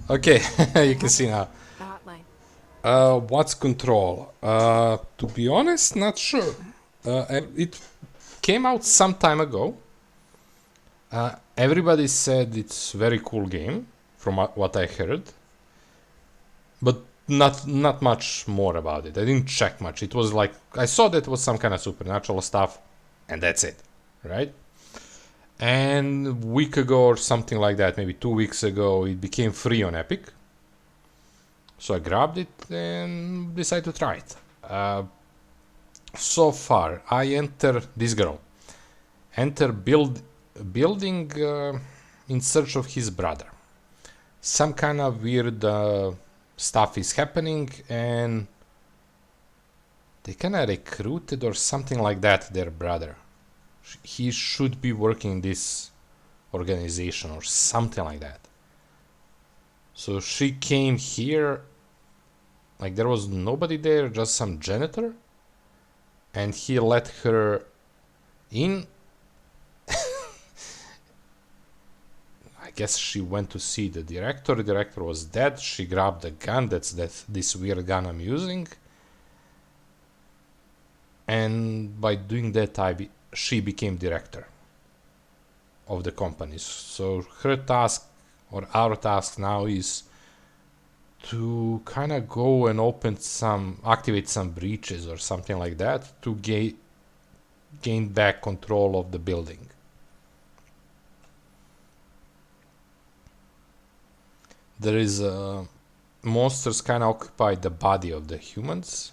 Okay, you can see now. The hotline. What's control? To be honest, not sure. It came out some time ago. Everybody said it's very cool game, from what I heard, but not much more about it. I didn't check much. It was like I saw that it was some kind of supernatural stuff, and that's it, right? And a week ago or something like that, maybe 2 weeks ago, it became free on Epic. So I grabbed it and decided to try it. So far, I enter this girl. Enter building in search of his brother. Some kind of weird stuff is happening, and they kind of recruited or something like that their brother. He should be working in this organization or something like that. So she came here, like there was nobody there, just some janitor, and he let her in. I guess she went to see the director. The director was dead. She grabbed the gun. That's this weird gun I'm using. And by doing that, she became director of the company. So her task, or our task now, is to kind of go and activate some breaches or something like that to gain back control of the building. There is monsters kind of occupy the body of the humans.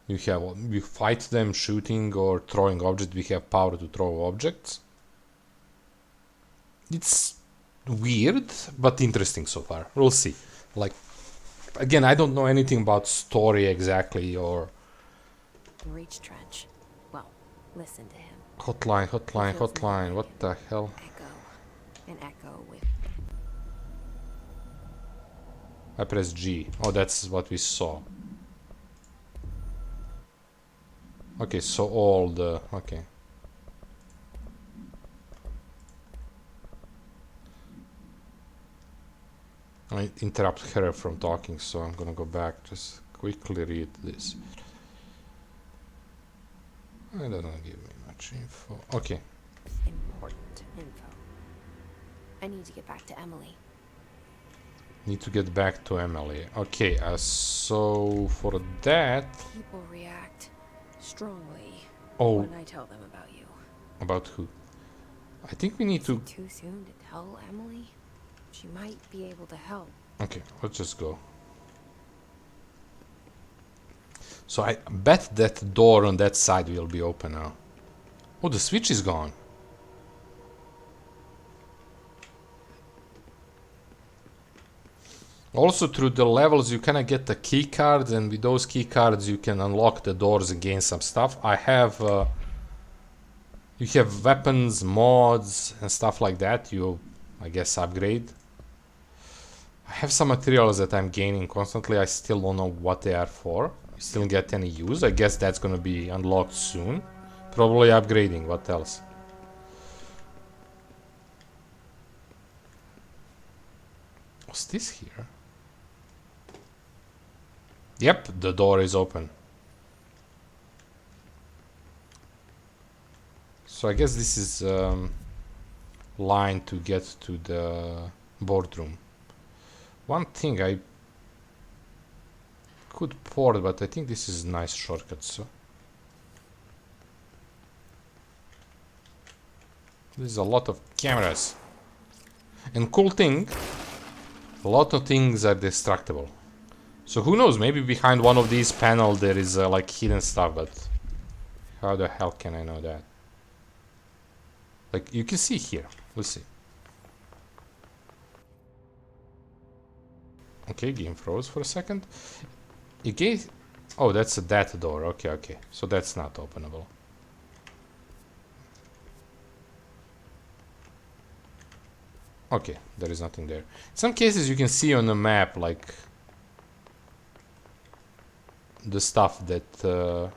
You fight them shooting or throwing objects. We have power to throw objects. It's weird but interesting so far. We'll see. Like, again, I don't know anything about story exactly, or Reach trench. Well, listen to him. hotline. What the hell? Echo. An echo with. I press G. Oh, that's what we saw. Okay, so all the... Okay. I interrupt her from talking, so I'm gonna go back. Just quickly read this. It doesn't give me much info. Okay. Important info. I need to get back to Emily. Need to get back to Emily. Okay, so for that... People react strongly Oh, when I tell them about you. about who? I think we need Is to... it too soon to tell Emily? She might be able to help. Okay, let's just go. So I bet that door on that side will be open now. Oh, the switch is gone. Also, through the levels, you kind of get the key cards, and with those key cards, you can unlock the doors and gain some stuff. I have... you have weapons, mods, and stuff like that. You, I guess, upgrade. I have some materials that I'm gaining constantly. I still don't know what they are for. Still get any use. I guess that's gonna be unlocked soon. Probably upgrading. What else? What's this here? Yep, the door is open. So I guess this is line to get to the boardroom. One thing I could port, but I think this is a nice shortcut. So there's a lot of cameras. And cool thing, a lot of things are destructible. So who knows, maybe behind one of these panels there is like hidden stuff, but how the hell can I know that? Like, you can see here. We'll see. Okay, game froze for a second. It gave... Oh, that's that door. Okay. So that's not openable. Okay, there is nothing there. In some cases you can see on the map, like, the stuff that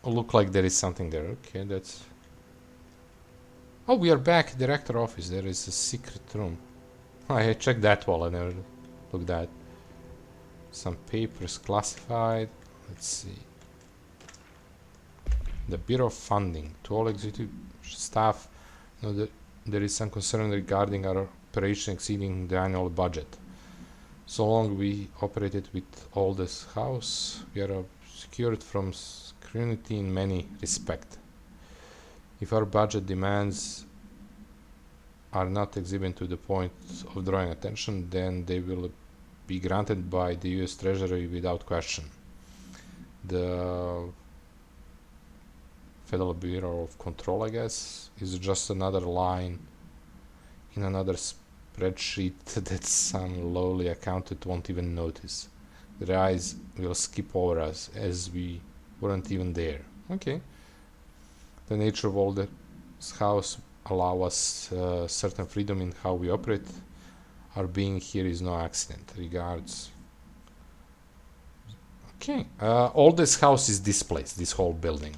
look like there is something there. Okay, that's... Oh, we are back at director office. There is a secret room. Oh, I checked that wall. I never looked at. Some papers classified. Let's see. The Bureau of Funding. To all executive staff, know that there is some concern regarding our operation exceeding the annual budget. So long we operated with all this house, we are secured from scrutiny in many respects. If our budget demands are not exhibited to the point of drawing attention, then they will be granted by the US Treasury without question. The Federal Bureau of Control, I guess, is just another line in another spreadsheet that some lowly accountant won't even notice. Their eyes will skip over us as we weren't even there. Okay. The nature of all this house allow us certain freedom in how we operate. Our being here is no accident. Regards. Okay. All this house is displaced, this whole building.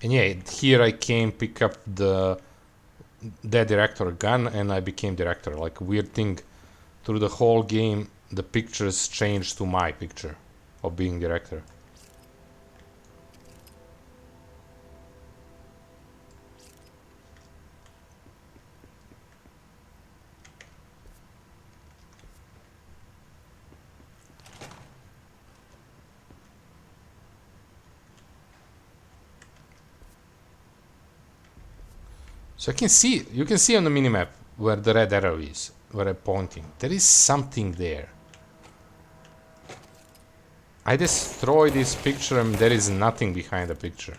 And yeah, here I came pick up the director gun and I became director. Like a weird thing, through the whole game the pictures changed to my picture of being director. So you can see on the minimap where the red arrow is, where I'm pointing. There is something there. I destroy this picture and there is nothing behind the picture.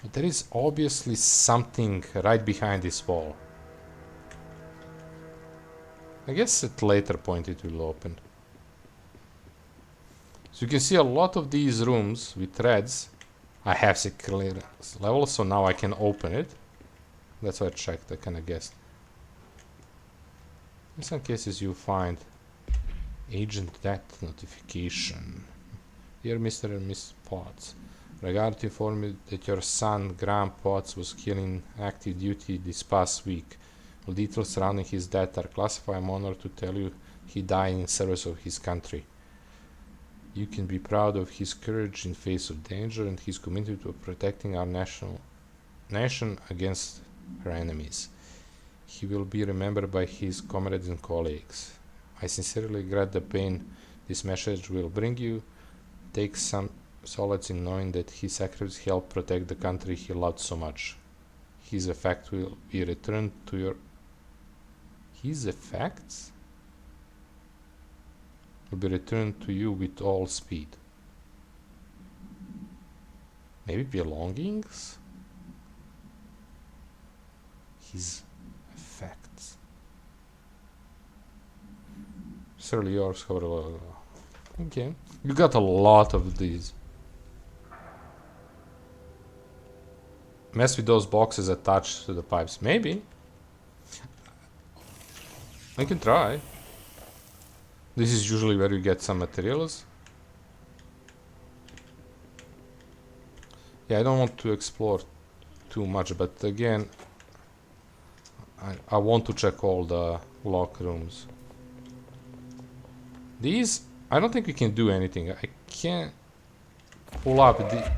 But there is obviously something right behind this wall. I guess at later point it will open. So you can see a lot of these rooms with reds. I have secret level, so now I can open it. That's why I checked, I kinda guessed. In some cases you find agent death notification. Dear Mr. and Miss Potts, regard to inform you that your son Graham Potts was killed in active duty this past week. All details surrounding his death are classified. I'm honored to tell you he died in service of his country. You can be proud of his courage in face of danger and his commitment to protecting our nation against her enemies. He will be remembered by his comrades and colleagues. I sincerely regret the pain this message will bring you. Take some solace in knowing that his sacrifice helped protect the country he loved so much. His effect will be returned to your... His effects? Will be returned to you with all speed. Maybe belongings? His effects. Certainly yours, however. Okay. You got a lot of these. Mess with those boxes attached to the pipes. Maybe. I can try. This is usually where you get some materials. Yeah, I don't want to explore too much, but again, I want to check all the lock rooms. These, I don't think we can do anything. I can't pull up the...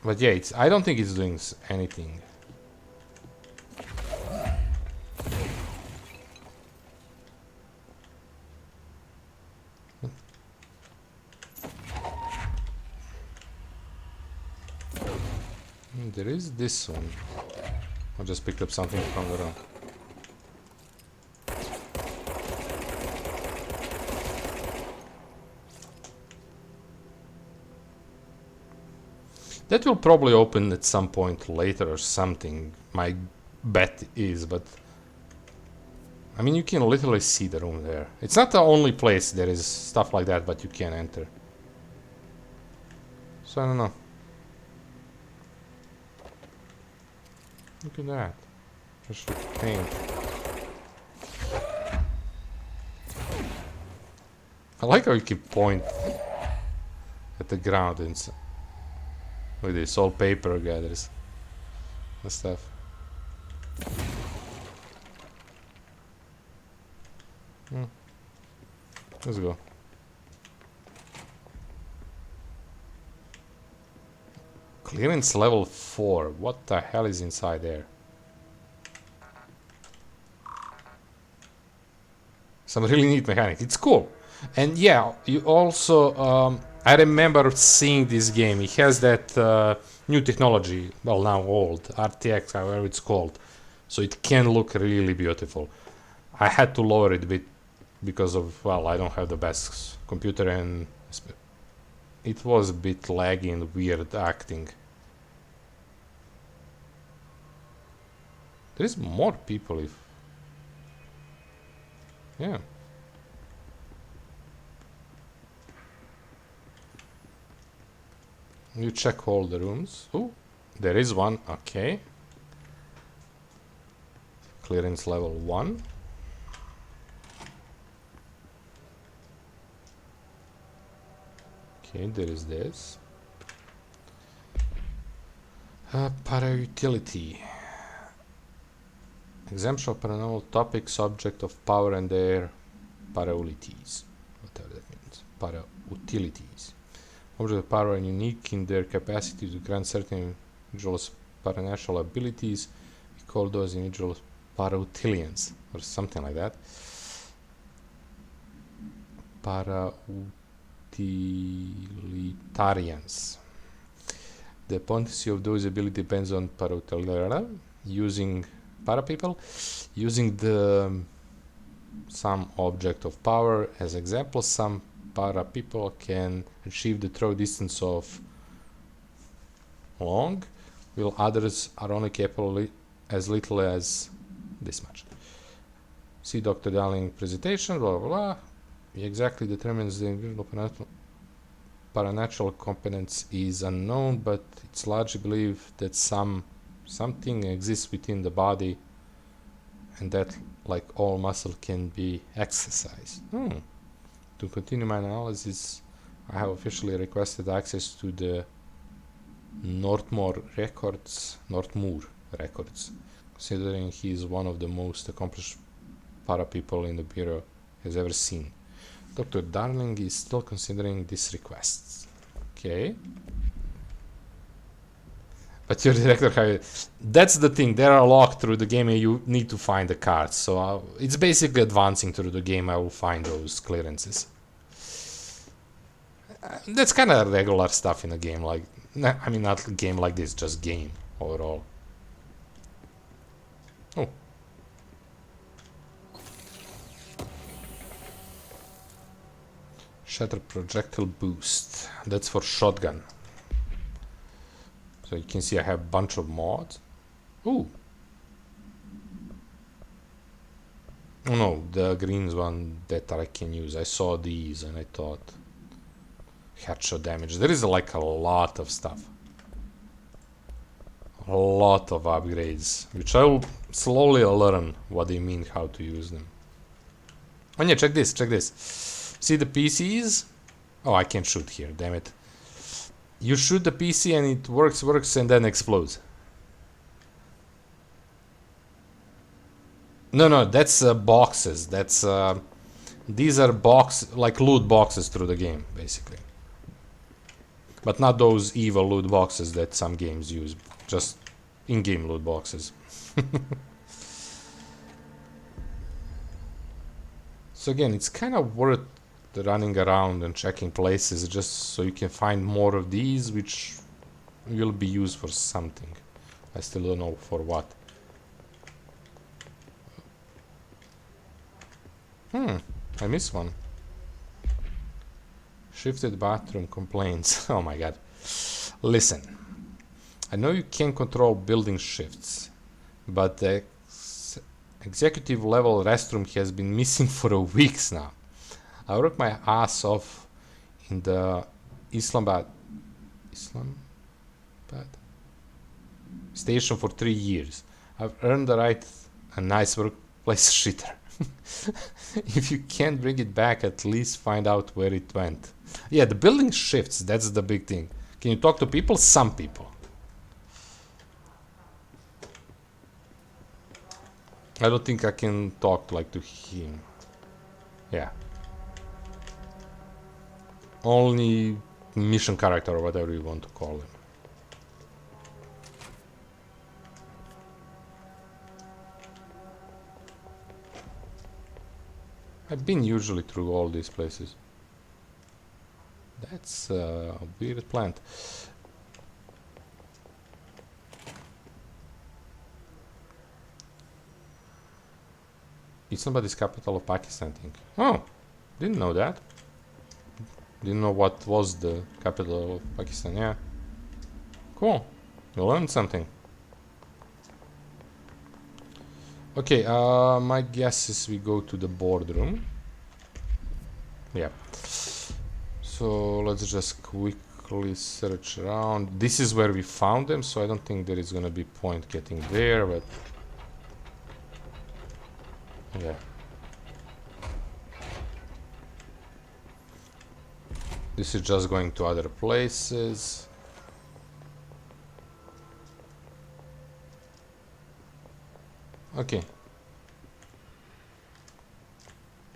But yeah, I don't think it's doing anything. There is this one. I just picked up something from the room. That will probably open at some point later or something. My bet is, but... I mean, you can literally see the room there. It's not the only place there is stuff like that, but you can enter. So I don't know. Look at that. Just paint. I like how you can point at the ground and look at this, all paper gathers and stuff. Let's go. Clearance level 4. What the hell is inside there? Some really neat mechanic. It's cool. And yeah, you also... I remember seeing this game. It has that new technology. Well, now old. RTX, however it's called. So it can look really beautiful. I had to lower it a bit because of... Well, I don't have the best computer and... It was a bit laggy and weird acting. There is more people if... Yeah. You check all the rooms. Oh, there is one. Okay. Clearance level 1. Okay, there is this. Para-utility. Exemption of paranormal topic, subject of power and their para-utilities. Whatever that means. Para-utilities. Objects of power are unique in their capacity to grant certain individuals paranatural abilities. We call those individuals para-utilians, or something like that. Para-utilitarians. The potency of those abilities depends on para-utilitarian, using para people, using the some object of power as example. Some para people can achieve the throw distance of long, while others are only capable as little as this much. See Dr. Darling presentation, blah blah blah. He exactly determines the individual paranatural competence is unknown, but it's largely believed that something exists within the body, and that, like all muscle, can be exercised. To continue my analysis, I have officially requested access to the Northmoor records, considering he is one of the most accomplished para people in the Bureau has ever seen. Dr. Darling is still considering this request. Okay. But your director, that's the thing, they are locked through the game and you need to find the cards. So it's basically advancing through the game. I will find those clearances. That's kind of regular stuff in a game like... I mean, not a game like this, just game overall. Oh. Shatter projectile boost. That's for shotgun. So you can see I have a bunch of mods. Ooh. Oh no, the green one that I can use. I saw these and I thought headshot damage. There is like a lot of stuff. A lot of upgrades, which I will slowly learn what they mean, how to use them. Oh yeah, check this, check this. See the PCs? Oh, I can't shoot here, damn it. You shoot the PC and it works and then explodes. No, that's boxes. That's these are like loot boxes through the game, basically. But not those evil loot boxes that some games use. Just in-game loot boxes. So again, it's kind of worth running around and checking places just so you can find more of these, which will be used for something. I still don't know for what. I missed one. Shifted bathroom complaints. Oh my god. Listen, I know you can control building shifts, but the executive level restroom has been missing for weeks now. I worked my ass off in the Islamabad station for 3 years. I've earned the right a nice workplace shitter. If you can't bring it back, at least find out where it went. Yeah, the building shifts, that's the big thing. Can you talk to people? Some people. I don't think I can talk like to him. Yeah. Only mission character or whatever you want to call him. I've been usually through all these places. That's a weird plant. Islamabad capital of Pakistan, I think. Oh, didn't know that. Didn't know what was the capital of Pakistan, yeah. Cool. You learned something. Okay, my guess is we go to the boardroom. Yeah. So let's just quickly search around. This is where we found them, so I don't think there is gonna be point getting there, but yeah. This is just going to other places. Okay.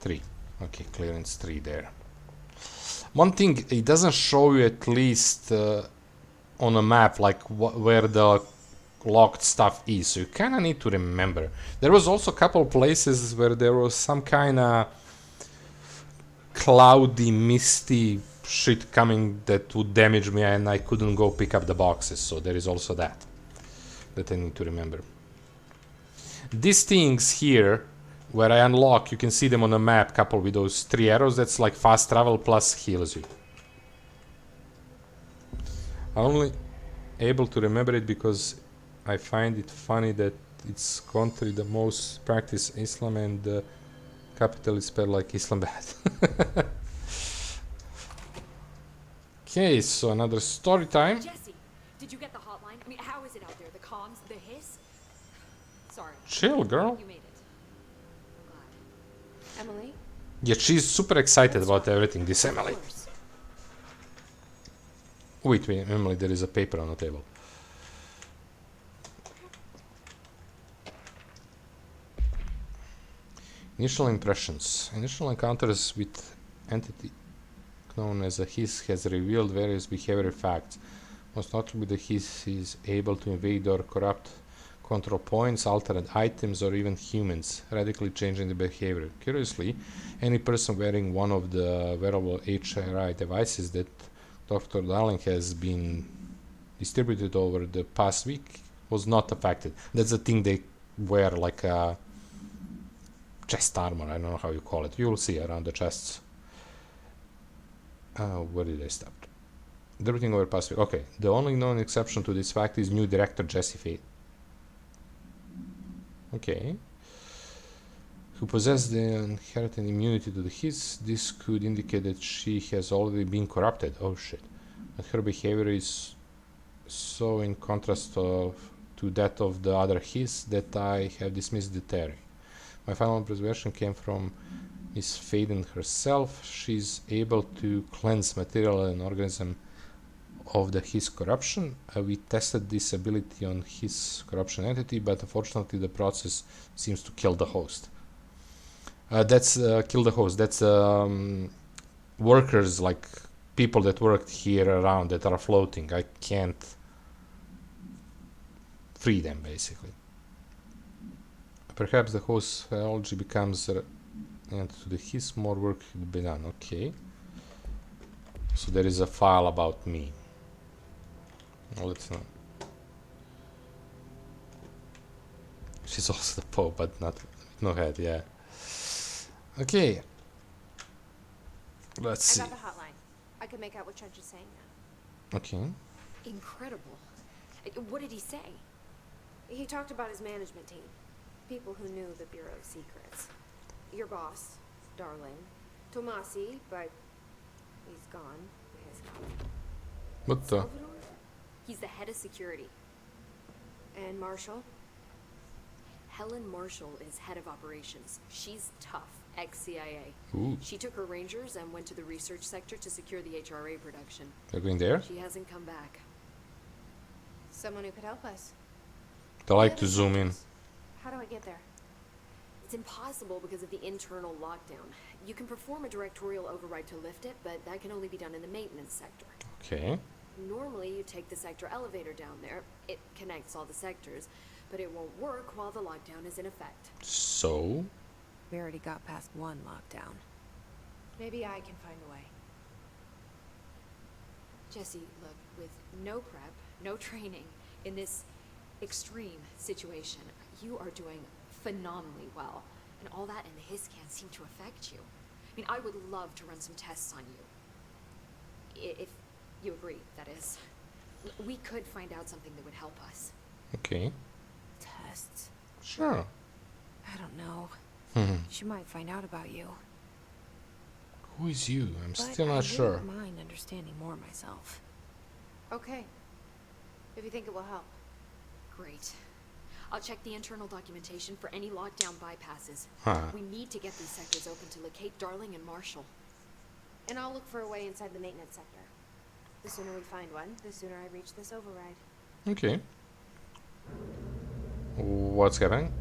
3. Okay, clearance 3 there. One thing, it doesn't show you at least on a map like where the locked stuff is, so you kind of need to remember. There was also a couple places where there was some kind of cloudy, misty shit coming that would damage me and I couldn't go pick up the boxes, so there is also that I need to remember. These things here, where I unlock, you can see them on the map, coupled with those 3 arrows. That's like fast travel plus heals you. I'm only able to remember it because I find it funny that it's country the most practice Islam and the capital is spelled like Islamabad. Okay, so another story time. Jesse, did you get the hotline? I mean, how is it out there? The comms, the hiss? Sorry. Chill, girl. You made it. I'm glad. Emily? Yeah, she's super excited about everything, this Emily. Wait, Emily, there is a paper on the table. Initial impressions. Initial encounters with entity known as a hiss has revealed various behavioral facts. Most notably, the hiss is able to invade or corrupt control points, altered items, or even humans, radically changing the behavior. Curiously, any person wearing one of the wearable HRI devices that Dr. Darling has been distributed over the past week was not affected. That's the thing they wear, like a chest armor, I don't know how you call it. You will see around the chests. Where did I stop? Everything over past week. Okay, the only known exception to this fact is new director Jesse Fate. Okay. Who possesses the inherent immunity to the hiss. This could indicate that she has already been corrupted. Oh shit. But her behavior is so in contrast to that of the other hiss that I have dismissed the theory. My final observation came from Miss Faden herself. She's able to cleanse material and organism of the his corruption. We tested this ability on his corruption entity, but unfortunately the process seems to kill the host. That's kill the host. That's workers, like people that worked here around that are floating. I can't free them, basically. Perhaps the host biology becomes and to the his more work could be done. Okay. So there is a file about me. Let's know. She's also the Pope, but not no head. Yeah. Okay. Let's I see. got the hotline. I can make out what Trench is saying now. Okay. Incredible. What did he say? He talked about his management team. People who knew the Bureau's secrets. Your boss, Darling. Tomasi, but he's gone. He's gone. What the? Salvador? He's the head of security. And Marshall? Helen Marshall is head of operations. She's tough, ex-CIA. Ooh, She took her Rangers and went to the research sector to secure the HRA production. they're going there? She hasn't come back. Someone who could help us. They like to Other zoom in. sectors. How do I get there? It's impossible because of the internal lockdown. You can perform a directorial override to lift it, but that can only be done in the maintenance sector. Okay. Normally, you take the sector elevator down there. It connects all the sectors, but it won't work while the lockdown is in effect. So, We already got past one lockdown. Maybe I can find a way. Jesse, look, with no prep, no training, in this extreme situation, you are doing phenomenally well. And all that and the hiss can't seem to affect you. I mean, I would love to run some tests on you. If you agree, that is. We could find out something that would help us. okay. Tests? Sure. I don't know. Hmm. She might find out about you. Who is you? I'm But still I not sure. wouldn't mind understanding more myself. Okay. If you think it will help. Great. I'll check the internal documentation for any lockdown bypasses. Huh. We need to get these sectors open to locate Darling and Marshall. And I'll look for a way inside the maintenance sector. The sooner we find one, the sooner I reach this override. Okay. What's happening?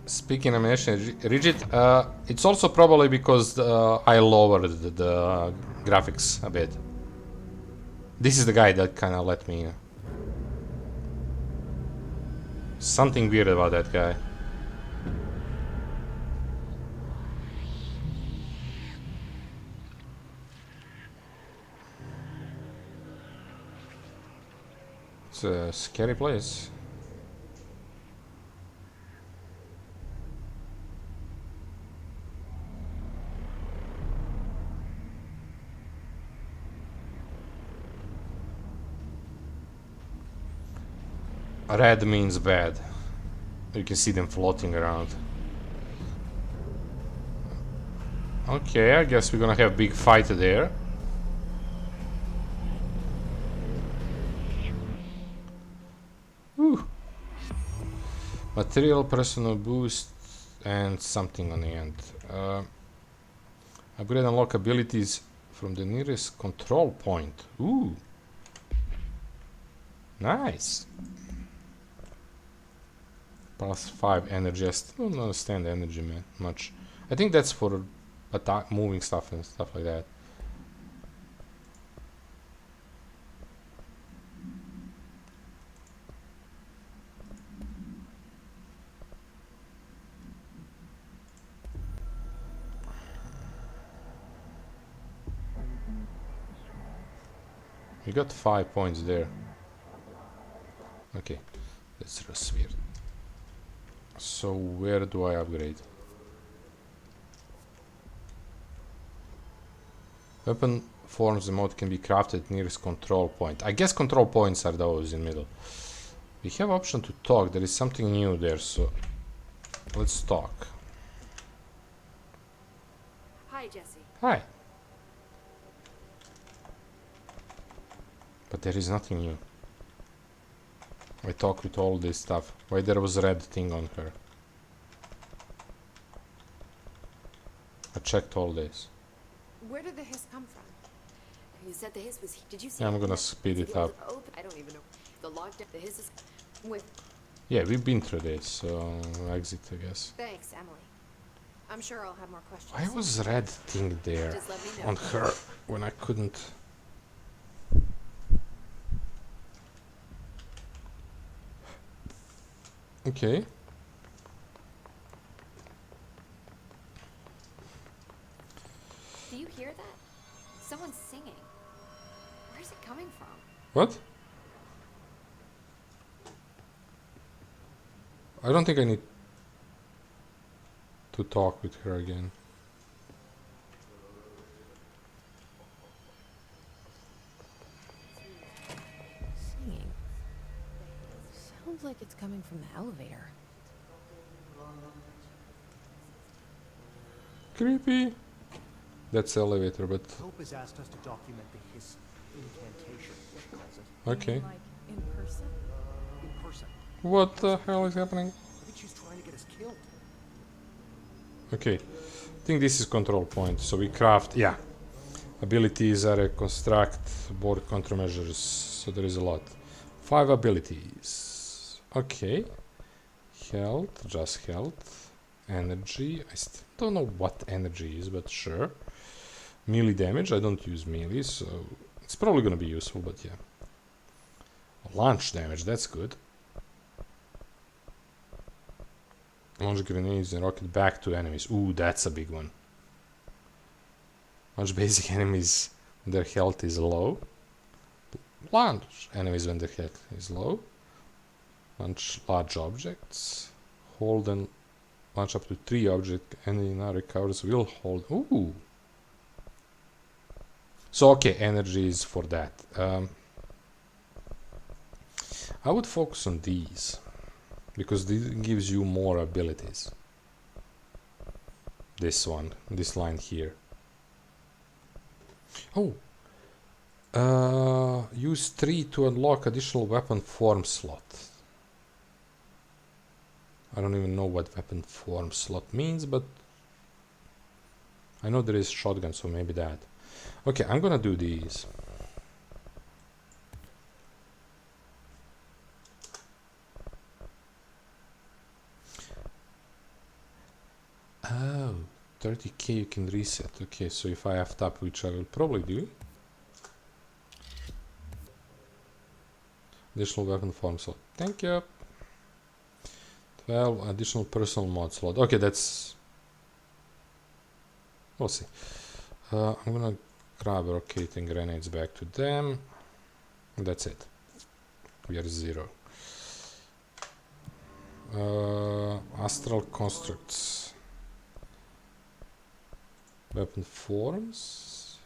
Speaking of ammunition, rigid, it's also probably because I lowered the graphics a bit. This is the guy that kind of let me. Something weird about that guy. It's a scary place. Red means bad. You can see them floating around. Okay, I guess we're gonna have a big fight there. Whew. Material, personal boost, and something on the end. Upgrade and unlock abilities from the nearest control point. Ooh. Nice. +5 energy. I still don't understand the energy, man, much. I think that's for attack, moving stuff and stuff like that. We got 5 points there. Okay, that's just weird. So where do I upgrade? Weapon forms mode can be crafted nearest control point. I guess control points are those in middle. We have option to talk. There is something new there, so let's talk. Hi, Jesse. Hi. But there is nothing new. I talk with all this stuff. Why there was a red thing on her? I checked all this. Where did the hiss come from? You said the hiss was. Did you see? Yeah, I'm it? gonna speed See it the up. old I don't even know. The lockdown. The hiss is with. Yeah, we've been through this, so exit, I guess. Thanks, Emily. I'm sure I'll have more questions. Why was red thing there Just let me know. on her when I couldn't? Okay. Do you hear that? Someone's singing. Where's it coming from? What? I don't think I need to talk with her again. Singing. Sounds like it's coming from the elevator. Creepy. That's the elevator, but Hope has asked us to document the his incantation, she calls it, okay. You mean, like, in person? in person. What the hell is happening? I think she's trying to get us killed. Okay, I think this is control point. So we craft, yeah. Abilities are a construct, board countermeasures. So there is a lot. 5 abilities. Okay. Health, just health. Energy. I still don't know what energy is, but sure. Melee damage. I don't use melee, so it's probably gonna be useful, but yeah. Launch damage, that's good. Launch grenades and rocket back to enemies. Ooh, that's a big one. Launch basic enemies when their health is low. Launch enemies when their health is low. Launch large objects. Hold and launch up to 3 objects. Enemy now recovers will hold. Ooh. So okay, energy is for that. I would focus on these because this gives you more abilities. This one, this line here. Oh, use 3 to unlock additional weapon form slot. I don't even know what weapon form slot means, but I know there is shotgun, so maybe that. Okay, I'm gonna do these. Oh, 30k you can reset. Okay, so if I have tap, which I will probably do. Additional weapon form slot. Thank you. 12 additional personal mod slot. Okay, that's... We'll see. I'm gonna grab rotating grenades back to them. That's it. We are 0. Astral constructs. Weapon forms.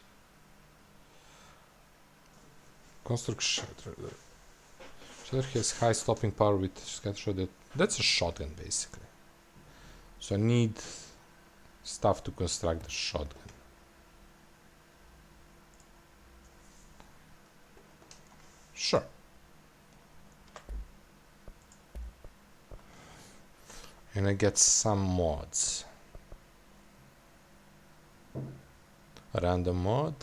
Construct shatter. Shatter has high stopping power with scatter. That's a shotgun basically. So I need stuff to construct the shotgun. Sure. And I get some mods. A random mod.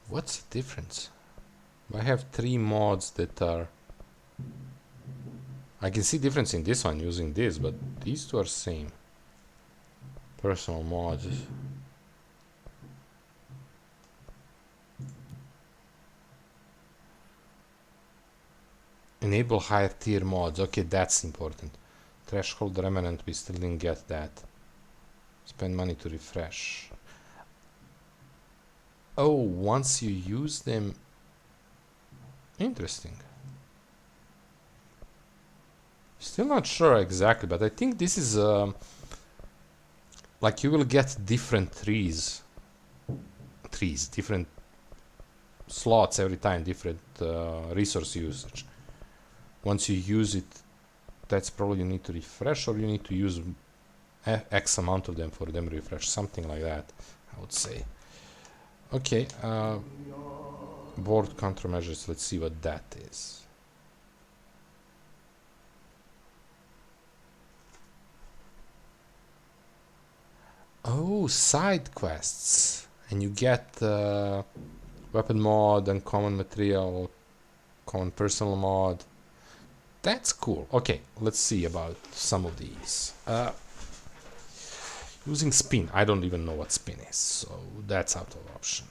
What's the difference? I have 3 mods that are... I can see difference in this one using this, but these 2 are same. Personal mods. Enable higher tier mods. Okay, that's important. Threshold remnant, we still didn't get that. Spend money to refresh. Oh, once you use them... Interesting. Still not sure exactly, but I think this is... like you will get different different slots every time, different resource usage. Once you use it, that's probably you need to refresh, or you need to use X amount of them for them to refresh, something like that, I would say. Okay, board countermeasures, let's see what that is. Oh, side quests, and you get weapon mod, uncommon material, common personal mod. That's cool. Okay, let's see about some of these. Using spin. I don't even know what spin is, so that's out of option.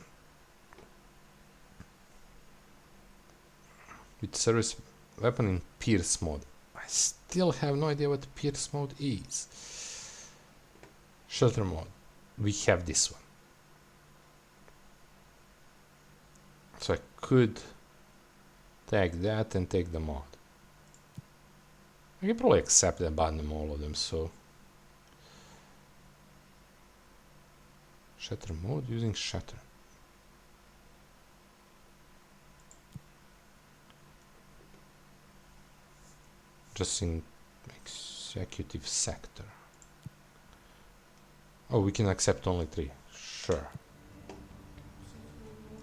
With service weapon in pierce mode. I still have no idea what pierce mode is. Shelter mode. We have this one. So I could take that and take the mod. I can probably accept and abandon all of them, so... Shatter mode using shatter. just in executive sector. Oh, we can accept only 3. Sure.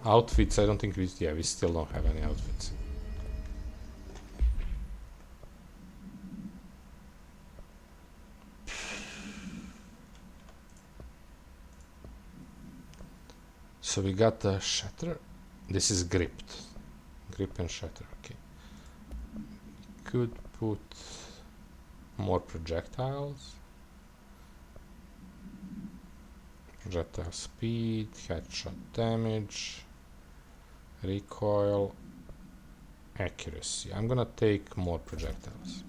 Outfits, I don't think we... Yeah, we still don't have any outfits. So we got the shatter. This is gripped. Grip and shatter, okay. Could put more projectiles. Projectile speed, headshot damage, recoil, accuracy. I'm gonna take more projectiles.